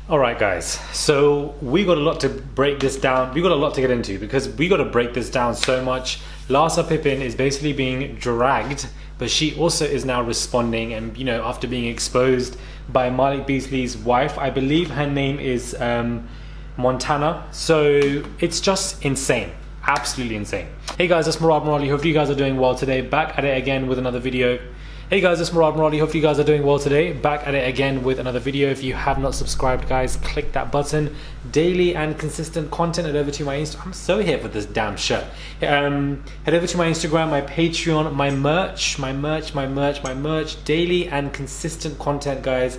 All right, guys. So we got a lot to break this down. We got a lot to get into because we got to break this down so much. Larsa Pippen is basically being dragged, but she also is now responding. And you know, after being exposed by Malik Beasley's wife, I believe her name is Montana. So it's just insane. Absolutely insane. Hey guys, it's Morali. Hopefully you guys are doing well today. Back at it again with another video. Hey guys, it's Morali. Hopefully you guys are doing well today. Back at it again with another video. If you have not subscribed, guys, click that button. Daily and consistent content. Head over to my Instagram. I'm so here for this damn shirt. Head over to my Instagram, my Patreon, my merch. Daily and consistent content, guys.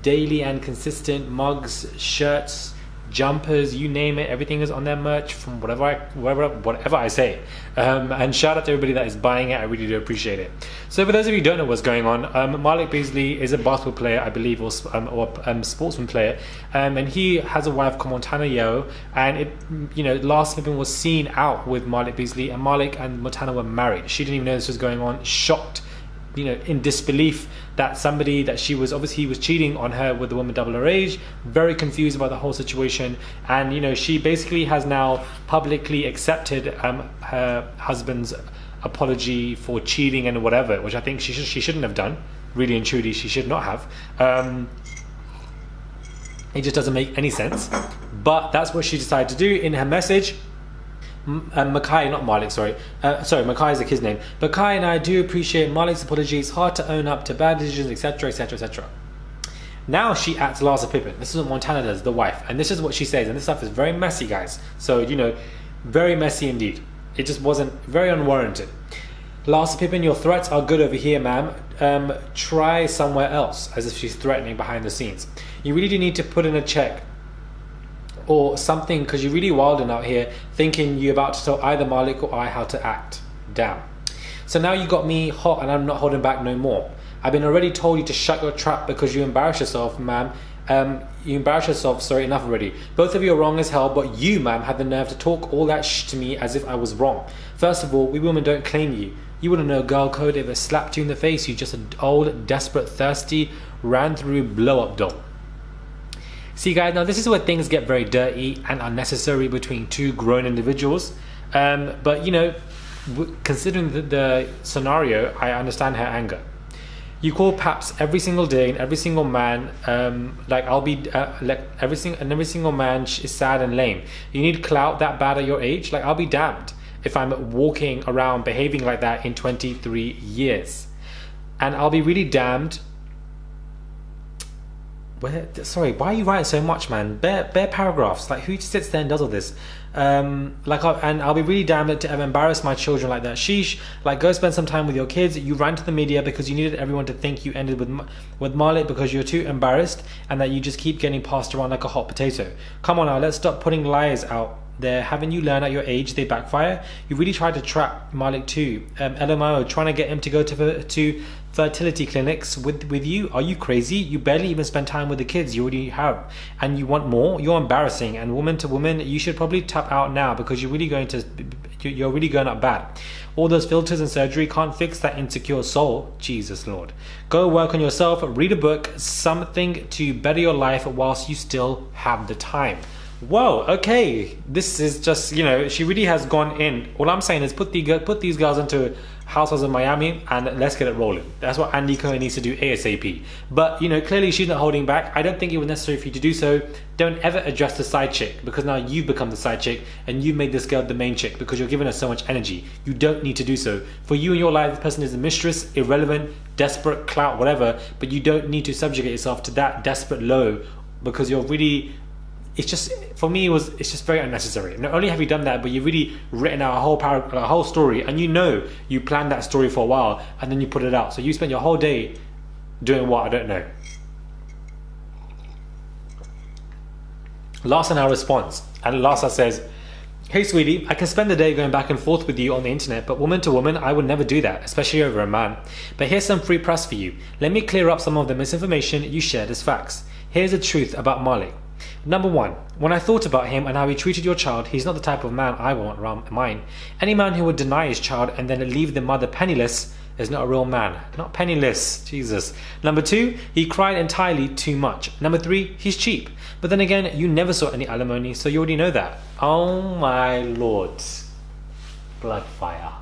Daily and consistent mugs, shirts, jumpers, you name it, everything is on their merch from whatever I say. And shout out to everybody that is buying it. I really do appreciate it. So for those of you who don't know what's going on, Malik Beasley is a basketball player, I believe, or sportsman player, and he has a wife called Montana Yeo, and Larsa Pippen was seen out with Malik Beasley, and Malik and Montana were married. She didn't even know this was going on, shocked, in disbelief that somebody that he was cheating on her with a woman double her age, very confused about the whole situation. And she basically has now publicly accepted her husband's apology for cheating and whatever, which I think she shouldn't have done. Really and truly, she should not have. It just doesn't make any sense, but that's what she decided to do in her message. Makai, not Malik, sorry, Makai is like his name. Makai and I do appreciate Malik's apology. It's hard to own up to bad decisions, etc, etc, etc. Now she acts Larsa Pippen. This is what Montana does, the wife, and this is what she says, and this stuff is very messy, guys. So very messy indeed. It just wasn't very unwarranted. Larsa Pippen, your threats are good over here, ma'am. Try somewhere else, as if she's threatening behind the scenes. You really do need to put in a check or something, because you're really wilding out here thinking you're about to tell either Malik or I how to act. Damn. So now you got me hot and I'm not holding back no more. I've been already told you to shut your trap because you embarrass yourself, ma'am. You embarrass yourself, sorry, enough already. Both of you are wrong as hell, but you, ma'am, had the nerve to talk all that to me as if I was wrong. First of all, we women don't claim you. You wouldn't know girl code if it slapped you in the face. You just an old, desperate, thirsty, ran through blow-up doll. See guys, now this is where things get very dirty and unnecessary between two grown individuals. But considering the scenario, I understand her anger. You call paps every single day, and every single man, every single man is sad and lame. You need clout that bad at your age? Like, I'll be damned if I'm walking around behaving like that in 23 years. And I'll be really damned. Sorry, why are you writing so much, man? Bare paragraphs. Like, who sits there and does all this? And I'll be really damned to ever embarrass my children like that. Sheesh. Like, go spend some time with your kids. You ran to the media because you needed everyone to think you ended with Malik because you're too embarrassed and that you just keep getting passed around like a hot potato. Come on now, let's stop putting lies out there. Haven't you learned at your age they backfire? You really tried to trap Malik too. LMAO, trying to get him to go to fertility clinics with you? Are you crazy? You barely even spend time with the kids you already have, and you want more? You're embarrassing. And woman to woman, you should probably tap out now because you're really going up bad. All those filters and surgery can't fix that insecure soul. Jesus Lord. Go work on yourself, read a book, something to better your life whilst you still have the time. Whoa, okay, this is just, she really has gone in. All I'm saying is put these girls into households in Miami and let's get it rolling. That's what Andy Cohen needs to do ASAP. But, clearly she's not holding back. I don't think it was necessary for you to do so. Don't ever address the side chick, because now you've become the side chick and you made this girl the main chick because you're giving her so much energy. You don't need to do so. For you in your life, this person is a mistress, irrelevant, desperate, clout, whatever, but you don't need to subjugate yourself to that desperate low because you're really... It's just, for me, it's just very unnecessary. Not only have you done that, but you've really written out a whole story, and you planned that story for a while, and then you put it out. So you spent your whole day doing what? I don't know. Larsa now responds, and Larsa says, "Hey sweetie, I can spend the day going back and forth with you on the internet, but woman to woman, I would never do that, especially over a man. But here's some free press for you. Let me clear up some of the misinformation you shared as facts. Here's the truth about Malik. Number one, when I thought about him and how he treated your child, he's not the type of man I want around mine. Any man who would deny his child and then leave the mother penniless is not a real man. Not penniless. Jesus. Number 2, he cried entirely too much. Number 3, he's cheap. But then again, you never saw any alimony, so you already know that. Oh my lord. Blood fire.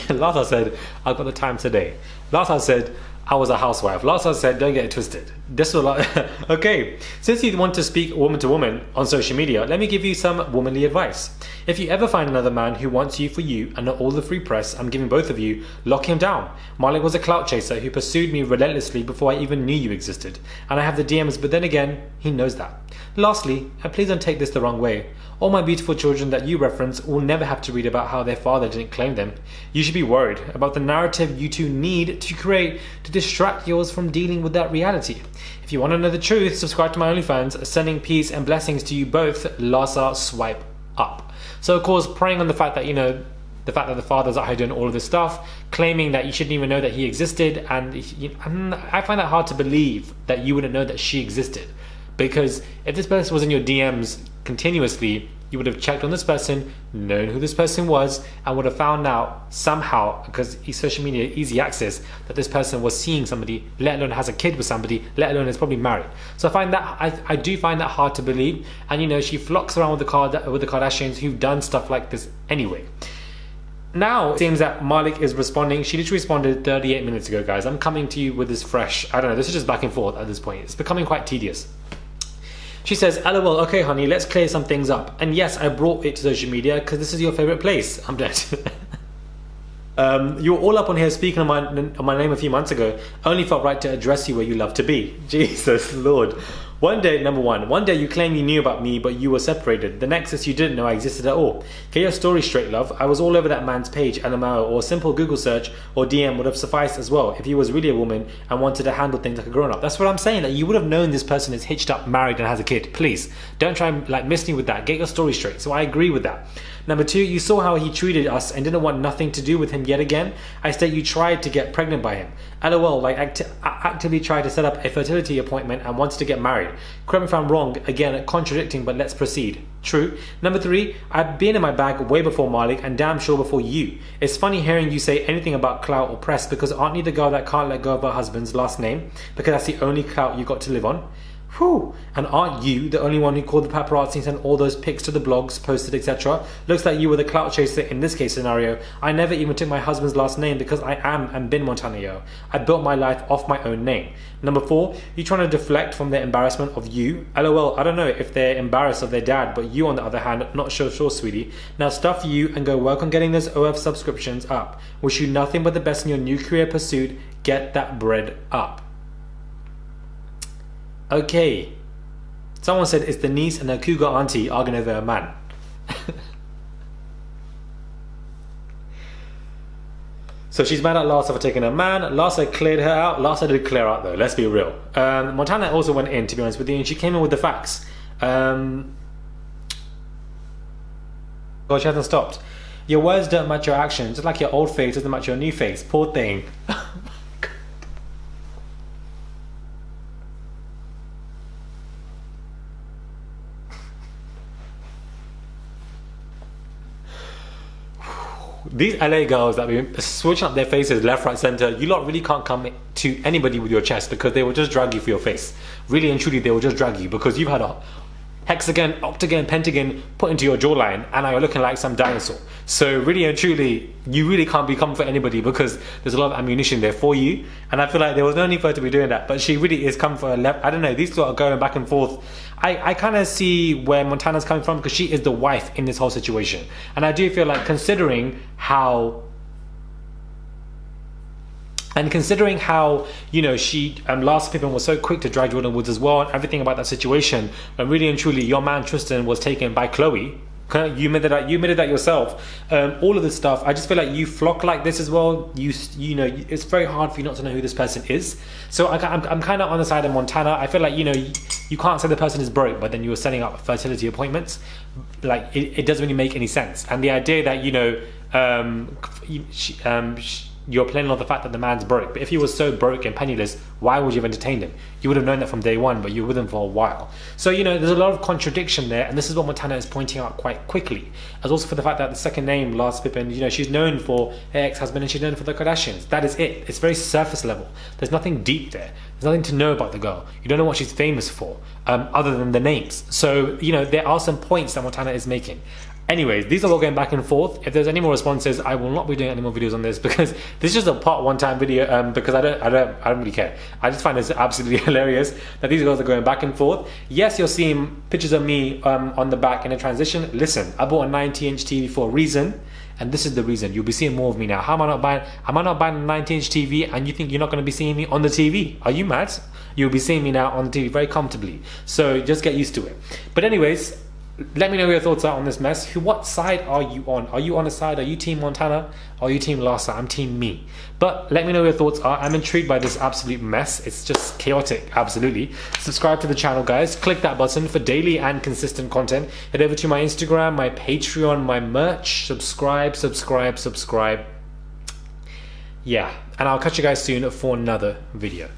Larsa said, I've got the time today. Larsa said, I was a housewife. Larsa said, don't get it twisted. This was like, okay, since you want to speak woman to woman on social media, let me give you some womanly advice. If you ever find another man who wants you for you and not all the free press I'm giving both of you, lock him down. Malik was a clout chaser who pursued me relentlessly before I even knew you existed. And I have the DMs, but then again, he knows that. Lastly, and please don't take this the wrong way, all my beautiful children that you reference will never have to read about how their father didn't claim them. You should be worried about the narrative you two need to create to distract yours from dealing with that reality. If you want to know the truth, subscribe to my OnlyFans, sending peace and blessings to you both. Larsa, swipe up. So of course, preying on the fact that, the fact that the father's out here doing all of this stuff, claiming that you shouldn't even know that he existed, and I find that hard to believe that you wouldn't know that she existed. Because if this person was in your DMs continuously, you would have checked on this person, known who this person was, and would have found out somehow, because social media, easy access, that this person was seeing somebody, let alone has a kid with somebody, let alone is probably married. So I do find that hard to believe. And she flocks around with the Kardashians who've done stuff like this anyway. Now it seems that Malik is responding. She literally responded 38 minutes ago, guys. I'm coming to you with this fresh, I don't know, this is just back and forth at this point. It's becoming quite tedious. She says, LOL, okay honey, let's clear some things up. And yes, I brought it to social media because this is your favorite place. I'm dead. You were all up on here speaking on my name a few months ago. Only felt right to address you where you love to be. Jesus Lord. One day you claim you knew about me, but you were separated. The next is you didn't know I existed at all. Get your story straight, love. I was all over that man's page, LMAO, or a simple Google search or DM would have sufficed as well if he was really a woman and wanted to handle things like a grown-up. That's what I'm saying, that you would have known this person is hitched up, married, and has a kid. Please, don't try and miss me with that. Get your story straight. So I agree with that. Number 2, you saw how he treated us and didn't want nothing to do with him yet again. I state you tried to get pregnant by him. LOL, actively tried to set up a fertility appointment and wanted to get married. Correct me if I'm wrong, again, contradicting, but let's proceed. True. Number 3, I've been in my bag way before Malik and damn sure before you. It's funny hearing you say anything about clout or press, because aren't you the girl that can't let go of her husband's last name because that's the only clout you got to live on? Whew. And aren't you the only one who called the paparazzi and sent all those pics to the blogs, posted, etc.? Looks like you were the clout chaser in this case scenario. I never even took my husband's last name because I am and been Montano. I built my life off my own name. Number 4, you trying to deflect from their embarrassment of you. LOL, I don't know if they're embarrassed of their dad, but you on the other hand, not sure, sweetie. Now stuff you and go work on getting those OF subscriptions up. Wish you nothing but the best in your new career pursuit. Get that bread up. Okay, someone said it's the niece and her cougar auntie arguing over a man. So she's mad at Larsa for taking a man. Larsa cleared her out. Larsa did clear out though, let's be real. Montana also went in, to be honest with you, and she came in with the facts. God, she hasn't stopped. Your words don't match your actions, just like your old face doesn't match your new face. Poor thing. These LA girls that be switching up their faces left, right, center, you lot really can't come to anybody with your chest because they will just drag you for your face. Really and truly, they will just drag you because you've had a hexagon, octagon, pentagon put into your jawline and now you're looking like some dinosaur. So really and truly, you really can't become for anybody because there's a lot of ammunition there for you. And I feel like there was no need for her to be doing that, but she really is coming for a left. I don't know, these two are going back and forth. I kind of see where Montana's coming from because she is the wife in this whole situation. And I do feel like considering how, she Larsa Pippen was so quick to drag Jordan Woods as well, and everything about that situation, when really and truly your man Tristan was taken by Chloe. You admitted that yourself. All of this stuff, I just feel like you flock like this as well. It's very hard for you not to know who this person is. So I'm kind of on the side of Montana. I feel like you can't say the person is broke, but then you were setting up fertility appointments. Like it doesn't really make any sense. And the idea that you're playing on the fact that the man's broke. But if he was so broke and penniless, why would you have entertained him? You would have known that from day one, but you were with him for a while. So, you know, there's a lot of contradiction there, and this is what Montana is pointing out quite quickly. As also for the fact that the second name, Larsa Pippen, you know, she's known for her ex-husband and she's known for the Kardashians. That is it. It's very surface level. There's nothing deep there. There's nothing to know about the girl. You don't know what she's famous for, other than the names. So, you know, there are some points that Montana is making. Anyways, these are all going back and forth. If there's any more responses, I will not be doing any more videos on this, because this is just a part one time video, because I don't really care. I just find this absolutely hilarious that these girls are going back and forth. Yes, you're seeing pictures of me on the back in a transition. Listen, I bought a 90-inch TV for a reason, and this is the reason. You'll be seeing more of me now. How am I not buying a 90-inch TV and you think you're not going to be seeing me on the TV? Are you mad? You'll be seeing me now on the TV very comfortably. So just get used to it. But anyways, let me know your thoughts are on this mess. What side are you on? Are you on a side? Are you team Montana? Or are you team Larsa? I'm team me. But let me know your thoughts are. I'm intrigued by this absolute mess. It's just chaotic, absolutely. Subscribe to the channel, guys. Click that button for daily and consistent content. Head over to my Instagram, my Patreon, my merch. Subscribe. Yeah, and I'll catch you guys soon for another video.